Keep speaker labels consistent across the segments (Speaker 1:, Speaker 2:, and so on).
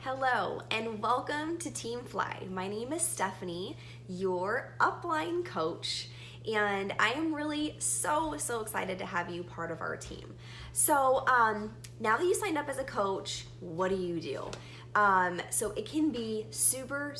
Speaker 1: Hello and welcome to Team Fly. My name is Stephanie, your upline coach, and I am really so excited to have you part of our team. So now that you signed up as a coach, what do? So it can be super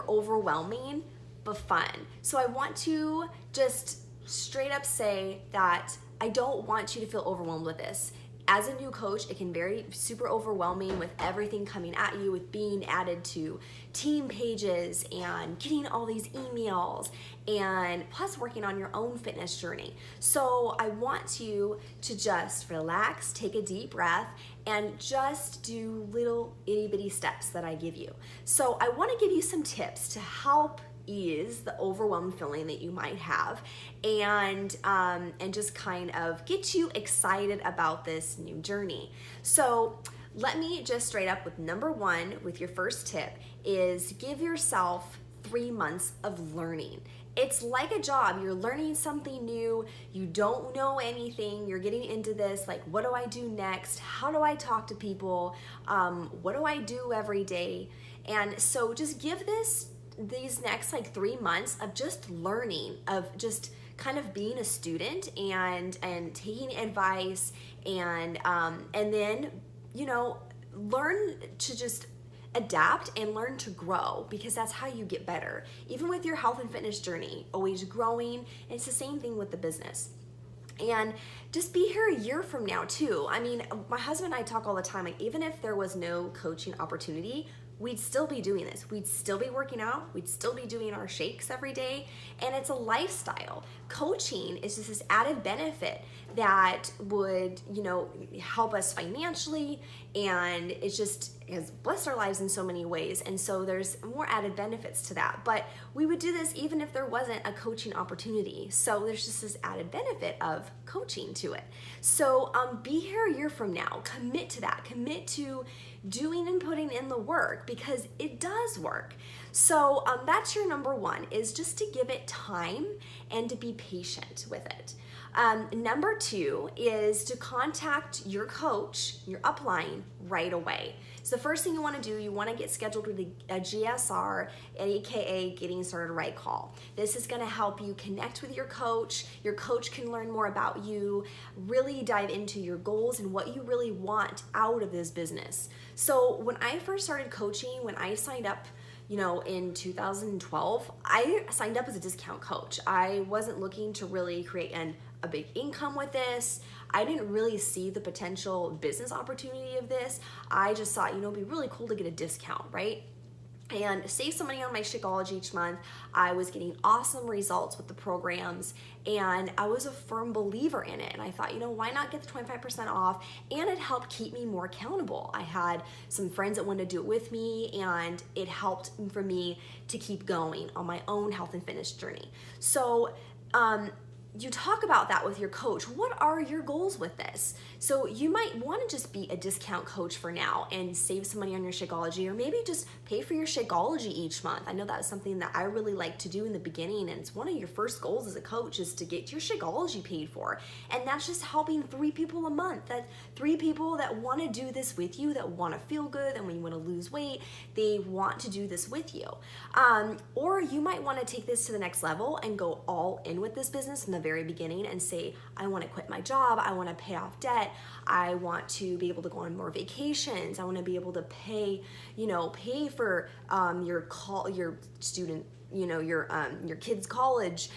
Speaker 1: overwhelming, but fun. So I want to just straight up say that I don't want you to feel overwhelmed with this. As a new coach, it can be very super overwhelming with everything coming at you, with being added to team pages and getting all these emails, and plus working on your own fitness journey. So I want you to just relax, take a deep breath, and just do little itty bitty steps that I give you. So I want to give you some tips to help ease the overwhelmed feeling that you might have, and just kind of get you excited about this new journey. So let me just straight up with number one, with your first tip, is give yourself 3 months of learning. It's like a job. You're learning something new. You don't know anything. You're getting into this, like, what do I do next? How do I talk to people? What do I do every day? And so just give these next 3 months of just learning, of just kind of being a student and taking advice, and then learn to just adapt and learn to grow, because that's how you get better. Even with your health and fitness journey, always growing. And it's the same thing with the business. And just be here a year from now too. I mean, my husband and I talk all the time, like, even if there was no coaching opportunity, we'd still be doing this. We'd still be working out. We'd still be doing our shakes every day. And it's a lifestyle. Coaching is just this added benefit that would, help us financially. And it just has blessed our lives in so many ways. And so there's more added benefits to that. But we would do this even if there wasn't a coaching opportunity. So there's just this added benefit of coaching to it. So be here a year from now. Commit to that. Commit to doing and putting in the work, because it does work. So that's your number one, is just to give it time and to be patient with it. Number two is to contact your coach, your upline, right away. So the first thing you want to do, you want to get scheduled with a GSR, aka Getting Started Right call. This is going to help you connect with your coach. Your coach can learn more about you, really dive into your goals and what you really want out of this business. So when I first started coaching, when I signed up, in 2012, I signed up as a discount coach. I wasn't looking to really create a big income with this. I didn't really see the potential business opportunity of this. I just thought, it'd be really cool to get a discount, right? And save some money on my Shakeology each month. I was getting awesome results with the programs, and I was a firm believer in it. And I thought, why not get the 25% off? And it helped keep me more accountable. I had some friends that wanted to do it with me, and it helped for me to keep going on my own health and fitness journey. So you talk about that with your coach. What are your goals with this? So you might want to just be a discount coach for now and save some money on your Shakeology, or maybe just pay for your Shakeology each month. I know that's something that I really like to do in the beginning, and it's one of your first goals as a coach, is to get your Shakeology paid for. And that's just helping 3 people a month. That 3 people that want to do this with you, that want to feel good, and when you want to lose weight, they want to do this with you. Or you might want to take this to the next level and go all in with this business from the very beginning and say, I want to quit my job, I want to pay off debt, I want to be able to go on more vacations, I want to be able to pay for your student, your kids' college,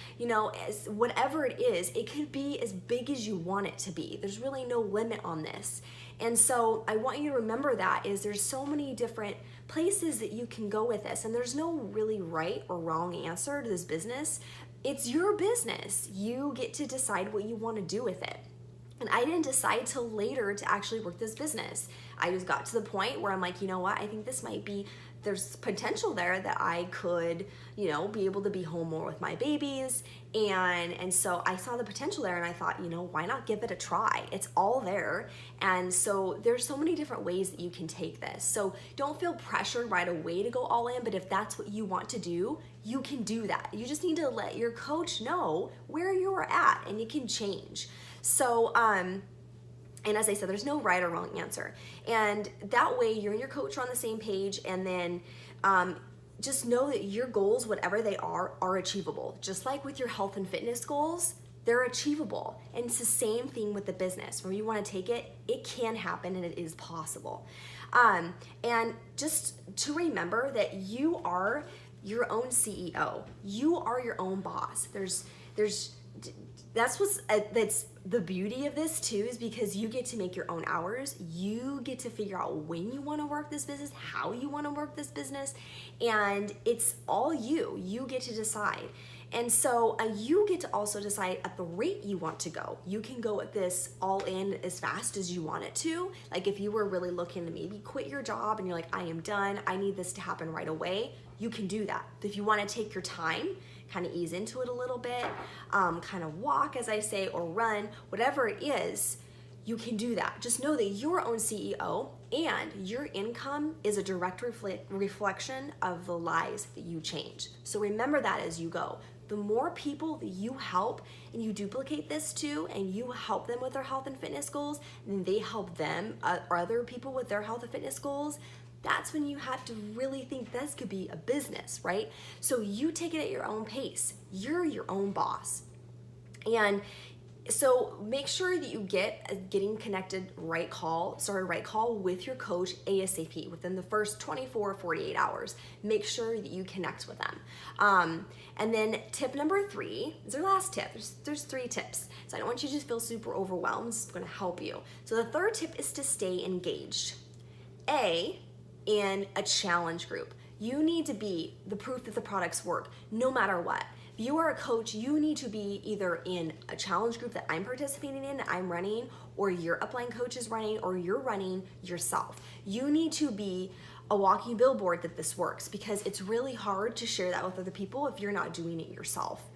Speaker 1: whatever it is. It could be as big as you want it to be. There's really no limit on this. And so I want you to remember that there's so many different places that you can go with this, and there's no really right or wrong answer to this business. It's your business. You get to decide what you want to do with it. And I didn't decide till later to actually work this business. I just got to the point where I'm like, what? I think this might be, there's potential there that I could, be able to be home more with my babies. And so I saw the potential there, and I thought, why not give it a try? It's all there. And so there's so many different ways that you can take this. So don't feel pressured right away to go all in, but if that's what you want to do, you can do that. You just need to let your coach know where you're at, and it can change. So, And as I said, there's no right or wrong answer. And that way you and your coach are on the same page, and then just know that your goals, whatever they are achievable. Just like with your health and fitness goals, they're achievable. And it's the same thing with the business. Where you want to take it, it can happen and it is possible. And just to remember that you are your own CEO. You are your own boss. That's the beauty of this too, is because you get to make your own hours. You get to figure out when you want to work this business, how you want to work this business, and it's all you. You get to decide. And so you get to also decide at the rate you want to go. You can go at this all in as fast as you want it to. Like if you were really looking to maybe quit your job and you're like, I am done, I need this to happen right away, you can do that. But if you want to take your time, kind of ease into it a little bit, kind of walk, as I say, or run, whatever it is, you can do that. Just know that you're your own CEO, and your income is a direct reflection of the lives that you change. So remember that as you go. The more people that you help and you duplicate this to, and you help them with their health and fitness goals, and they help them or other people with their health and fitness goals, that's when you have to really think this could be a business, right? So you take it at your own pace. You're your own boss. And so make sure that you get getting connected right call with your coach ASAP within the first 24 or 48 hours. Make sure that you connect with them. And then tip number 3 is our last tip. There's 3 tips. So I don't want you to just feel super overwhelmed. This is going to help you. So the third tip is to stay engaged. In a challenge group. You need to be the proof that the products work no matter what. If you are a coach, you need to be either in a challenge group that I'm participating in, that I'm running, or your upline coach is running, or you're running yourself. You need to be a walking billboard that this works, because it's really hard to share that with other people if you're not doing it yourself.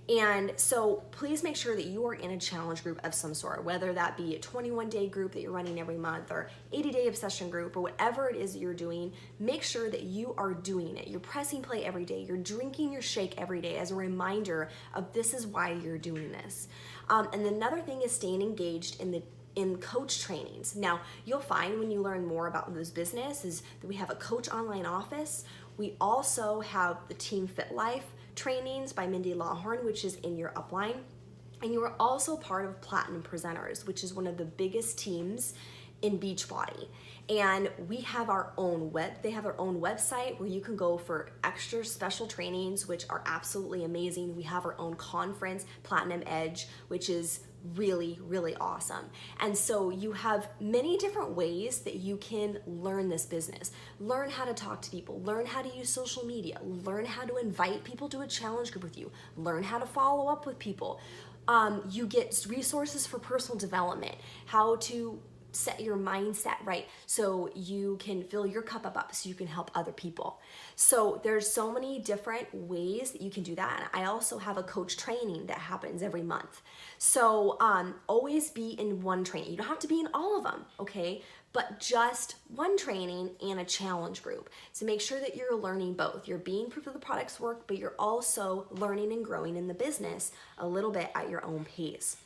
Speaker 1: And so please make sure that you are in a challenge group of some sort, whether that be a 21-day group that you're running every month, or 80-day obsession group, or whatever it is that you're doing. Make sure that you are doing it. You're pressing play every day. You're drinking your shake every day as a reminder of this is why you're doing this. And another thing is staying engaged in coach trainings. Now, you'll find when you learn more about this business is that we have a coach online office. We also have the Team Fit Life trainings by Mindy Lawhorn, which is in your upline. And you are also part of Platinum Presenters, which is one of the biggest teams in Beachbody. And we have our own they have their own website where you can go for extra special trainings, which are absolutely amazing. We have our own conference, Platinum Edge, which is really, really awesome. And so you have many different ways that you can learn this business. Learn how to talk to people, learn how to use social media, learn how to invite people to a challenge group with you, learn how to follow up with people. You get resources for personal development, how to set your mindset right so you can fill your cup up so you can help other people. So there's so many different ways that you can do that. And I also have a coach training that happens every month. So always be in one training. You don't have to be in all of them, okay? But just one training and a challenge group. So make sure that you're learning both. You're being proof of the products work, but you're also learning and growing in the business a little bit at your own pace.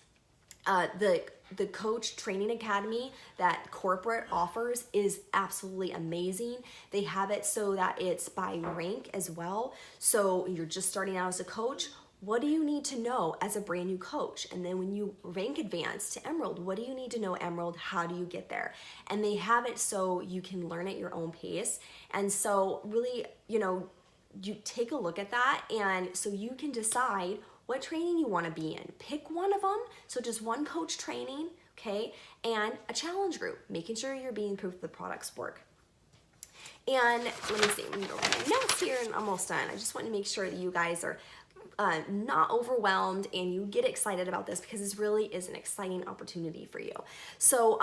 Speaker 1: The Coach Training Academy that corporate offers is absolutely amazing. They have it so that it's by rank as well. So you're just starting out as a coach. What do you need to know as a brand new coach? And then when you rank advanced to Emerald, what do you need to know Emerald? How do you get there? And they have it so you can learn at your own pace. And so really, you take a look at that, and so you can decide what training you want to be in. Pick one of them, so just one coach training, okay, and a challenge group, making sure you're being proof the products work. And let me see, let me go over my notes here, and I'm almost done. I just want to make sure that you guys are not overwhelmed and you get excited about this, because this really is an exciting opportunity for you. So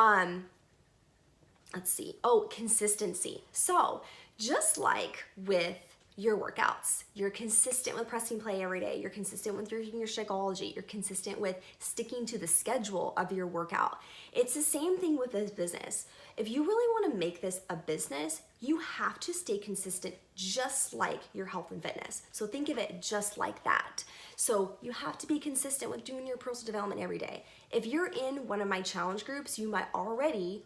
Speaker 1: let's see, consistency. So just like with your workouts. You're consistent with pressing play every day. You're consistent with your Shakeology. You're consistent with sticking to the schedule of your workout. It's the same thing with this business. If you really want to make this a business, you have to stay consistent just like your health and fitness. So think of it just like that. So you have to be consistent with doing your personal development every day. If you're in one of my challenge groups, you might already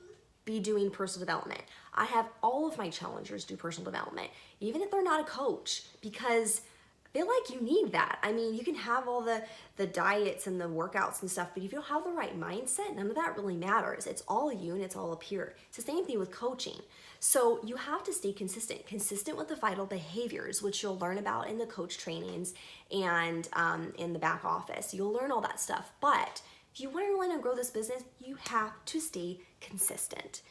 Speaker 1: be doing personal development. I have all of my challengers do personal development, even if they're not a coach, because I feel like you need that. I mean, you can have all the diets and the workouts and stuff, but if you don't have the right mindset, none of that really matters. It's all you and it's all up here. It's the same thing with coaching. So you have to stay consistent with the vital behaviors, which you'll learn about in the coach trainings and in the back office. You'll learn all that stuff. But if you want to really grow this business, you have to stay consistent.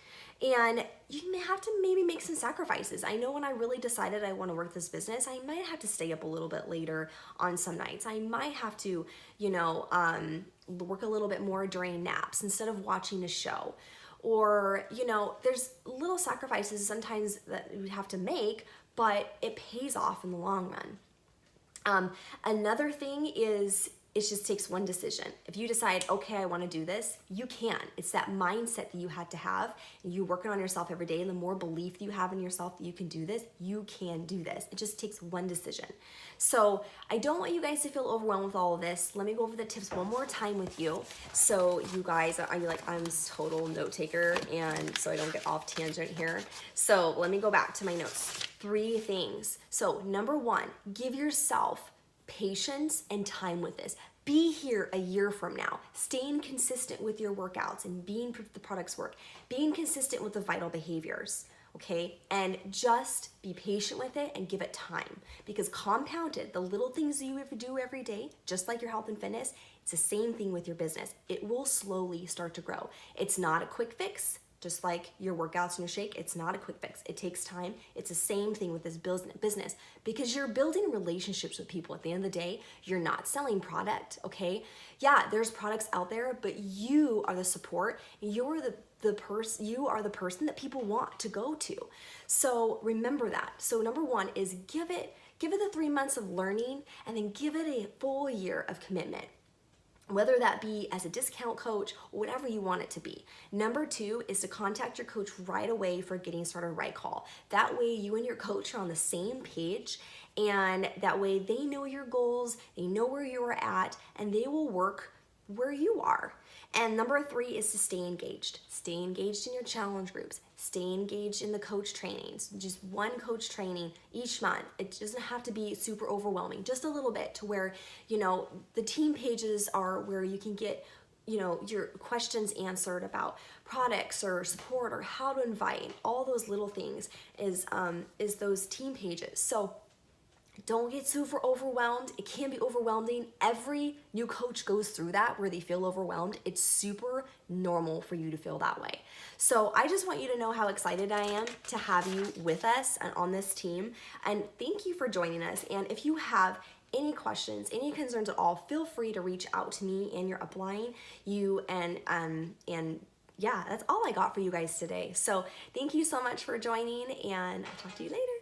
Speaker 1: And you may have to maybe make some sacrifices. I know when I really decided I want to work this business, I might have to stay up a little bit later on some nights. I might have to, work a little bit more during naps instead of watching a show. Or, there's little sacrifices sometimes that we have to make, but it pays off in the long run. Another thing is, it just takes one decision. If you decide, okay, I want to do this, you can. It's that mindset that you had to have, and you working on yourself every day, and the more belief you have in yourself that you can do this, you can do this. It just takes one decision. So I don't want you guys to feel overwhelmed with all of this. Let me go over the tips one more time with you. So you guys, I'm a total note taker, and so I don't get off tangent here. So let me go back to my notes. 3 things. So number 1, give yourself patience and time with this. Be here a year from now, staying consistent with your workouts and being proof the products work, being consistent with the vital behaviors, okay? And just be patient with it and give it time, because compounded, the little things you do every day, just like your health and fitness, it's the same thing with your business. It will slowly start to grow. It's not a quick fix. Just like your workouts and your shake, it's not a quick fix. It takes time. It's the same thing with this business, because you're building relationships with people. At the end of the day, you're not selling product, okay? Yeah, there's products out there, but you are the support. You are the person that people want to go to. So remember that. So number 1 is give it the 3 months of learning, and then give it a full year of commitment, whether that be as a discount coach or whatever you want it to be. Number 2 is to contact your coach right away for getting started right call. That way you and your coach are on the same page, and that way they know your goals, they know where you are at, and they will work where you are. And number 3 is to stay engaged. Stay engaged in your challenge groups. Stay engaged in the coach trainings. Just one coach training each month. It doesn't have to be super overwhelming. Just a little bit, to where, the team pages are where you can get, your questions answered about products or support or how to invite. All those little things is those team pages. So don't get super overwhelmed. It can be overwhelming. Every new coach goes through that, where they feel overwhelmed. It's super normal for you to feel that way. So I just want you to know how excited I am to have you with us and on this team. And thank you for joining us. And if you have any questions, any concerns at all, feel free to reach out to me and your upline. Yeah, that's all I got for you guys today. So thank you so much for joining, and I'll talk to you later.